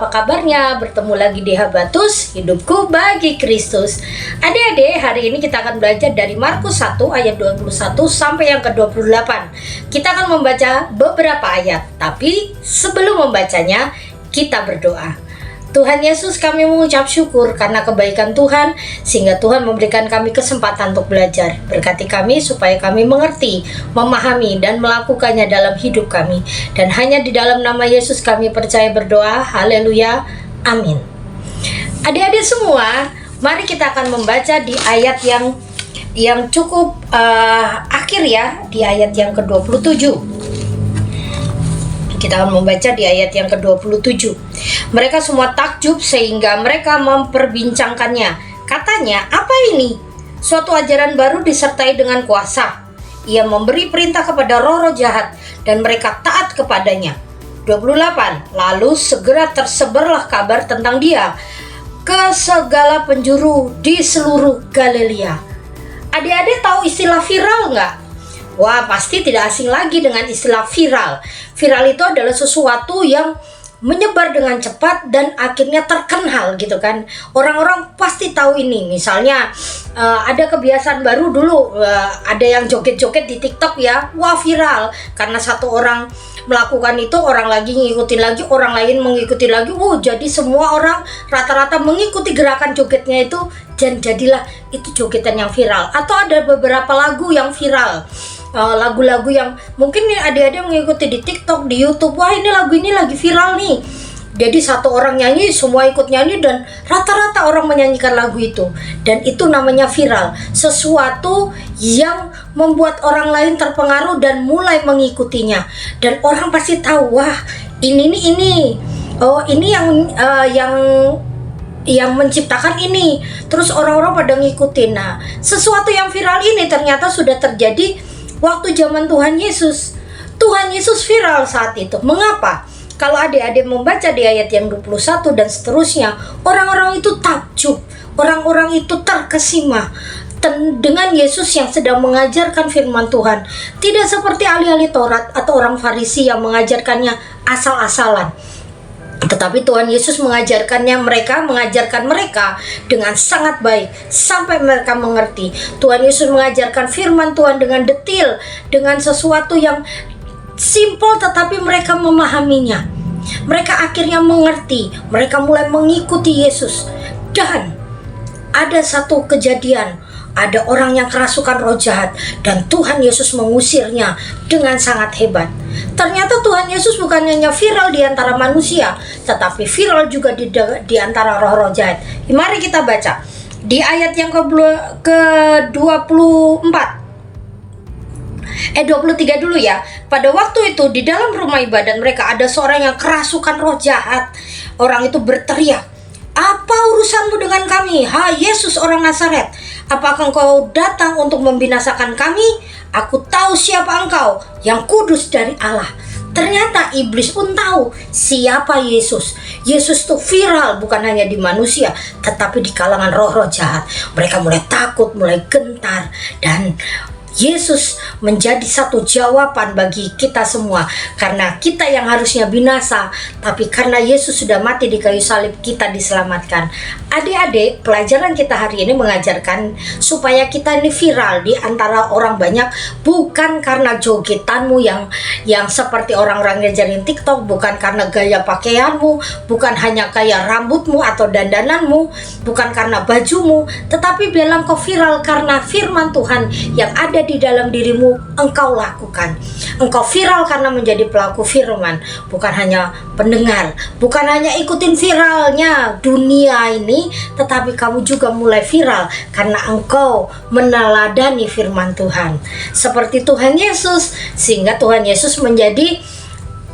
apa kabarnya? Bertemu lagi di Habatus, hidupku bagi Kristus. Adik-adik, hari ini kita akan belajar dari Markus 1 ayat 21 sampai yang ke-28. Kita akan membaca beberapa ayat, tapi sebelum membacanya, kita berdoa. Tuhan Yesus, kami mengucap syukur karena kebaikan Tuhan, sehingga Tuhan memberikan kami kesempatan untuk belajar. Berkati kami supaya kami mengerti, memahami, dan melakukannya dalam hidup kami. Dan hanya di dalam nama Yesus kami percaya berdoa. Haleluya. Amin. Adik-adik semua, mari kita akan membaca di ayat yang cukup akhir ya, di ayat yang ke-27. Kita akan membaca di ayat yang ke-27. Mereka semua takjub sehingga mereka memperbincangkannya. Katanya, apa ini? Suatu ajaran baru disertai dengan kuasa. Ia memberi perintah kepada roh-roh jahat dan mereka taat kepadanya. 28. Lalu segera tersebarlah kabar tentang dia ke segala penjuru di seluruh Galilea. Adik-adik tahu istilah viral nggak? Wah, pasti tidak asing lagi dengan istilah viral. Viral itu adalah sesuatu yang menyebar dengan cepat dan akhirnya terkenal gitu kan. Orang-orang pasti tahu ini. Misalnya ada kebiasaan baru dulu, ada yang joget-joget di TikTok ya. Wah, viral. Karena satu orang melakukan itu, orang lagi ngikutin lagi, orang lain mengikuti lagi. Jadi semua orang rata-rata mengikuti gerakan jogetnya itu, dan jadilah itu jogetan yang viral. Atau ada beberapa lagu yang viral. Lagu-lagu yang mungkin nih adik-adik mengikuti di TikTok, di YouTube. Wah, ini lagu ini lagi viral nih. Jadi satu orang nyanyi, semua ikut nyanyi, dan rata-rata orang menyanyikan lagu itu. Dan itu namanya viral. Sesuatu yang membuat orang lain terpengaruh dan mulai mengikutinya. Dan orang pasti tahu, wah ini. Oh, ini yang menciptakan ini. Terus orang-orang pada ngikutin. Nah, sesuatu yang viral ini ternyata sudah terjadi waktu zaman Tuhan Yesus. Tuhan Yesus viral saat itu. Mengapa? Kalau adik-adik membaca di ayat yang 21 dan seterusnya, orang-orang itu takjub, orang-orang itu terkesima dengan Yesus yang sedang mengajarkan firman Tuhan. Tidak seperti ahli-ahli Taurat atau orang Farisi yang mengajarkannya asal-asalan. Tetapi Tuhan Yesus mengajarkan mereka dengan sangat baik sampai mereka mengerti. Tuhan Yesus mengajarkan firman Tuhan dengan detail, dengan sesuatu yang simpel tetapi mereka memahaminya. Mereka akhirnya mengerti, mereka mulai mengikuti Yesus. Dan ada satu kejadian, ada orang yang kerasukan roh jahat dan Tuhan Yesus mengusirnya dengan sangat hebat. Ternyata Tuhan Yesus bukan hanya viral di antara manusia, tetapi viral juga di antara roh-roh jahat. Mari kita baca di ayat yang ke-24. 23 dulu ya. Pada waktu itu di dalam rumah ibadat mereka ada seorang yang kerasukan roh jahat. Orang itu berteriak, "Apa urusanmu dengan kami, hai Yesus orang Nazaret? Apakah engkau datang untuk membinasakan kami? Aku tahu siapa engkau, yang kudus dari Allah." Ternyata iblis pun tahu siapa Yesus. Yesus itu viral bukan hanya di manusia, tetapi di kalangan roh-roh jahat. Mereka mulai takut, mulai gentar, dan Yesus menjadi satu jawaban bagi kita semua. Karena kita yang harusnya binasa, tapi karena Yesus sudah mati di kayu salib, kita diselamatkan. Adik-adik, pelajaran kita hari ini mengajarkan supaya kita ini viral di antara orang banyak, bukan karena jogetanmu yang seperti orang-orang ngajarin TikTok, bukan karena gaya pakaianmu, bukan hanya gaya rambutmu atau dandananmu, bukan karena bajumu, tetapi biarlah kau viral karena firman Tuhan yang ada di dalam dirimu engkau lakukan. Engkau viral karena menjadi pelaku firman, bukan hanya pendengar, bukan hanya ikutin viralnya dunia ini, tetapi kamu juga mulai viral karena engkau meneladani firman Tuhan seperti Tuhan Yesus, sehingga Tuhan Yesus menjadi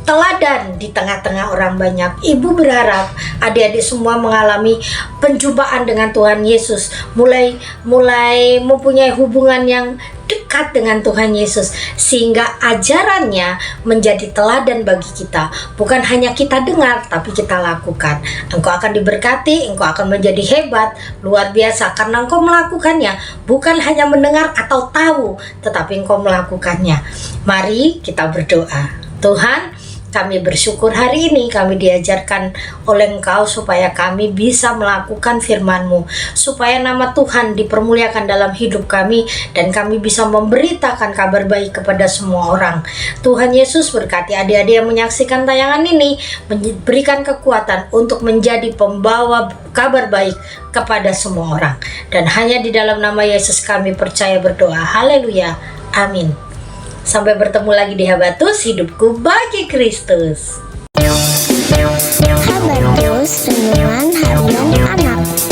teladan di tengah-tengah orang banyak. Ibu berharap adik-adik semua mengalami penjumpaan dengan Tuhan Yesus, mulai mempunyai hubungan yang dekat dengan Tuhan Yesus, sehingga ajarannya menjadi teladan bagi kita. Bukan hanya kita dengar, tapi kita lakukan. Engkau akan diberkati, engkau akan menjadi hebat, luar biasa, karena engkau melakukannya. Bukan hanya mendengar atau tahu, tetapi engkau melakukannya. Mari kita berdoa. Tuhan, Kami bersyukur hari ini kami diajarkan oleh Engkau supaya kami bisa melakukan firman-Mu, supaya nama Tuhan dipermuliakan dalam hidup kami dan kami bisa memberitakan kabar baik kepada semua orang. Tuhan Yesus berkati adik-adik yang menyaksikan tayangan ini, berikan kekuatan untuk menjadi pembawa kabar baik kepada semua orang. Dan hanya di dalam nama Yesus kami percaya berdoa. Haleluya. Amin. Sampai bertemu lagi di Habatus, hidupku bagi Kristus. Habatus Renungan Harian Anak.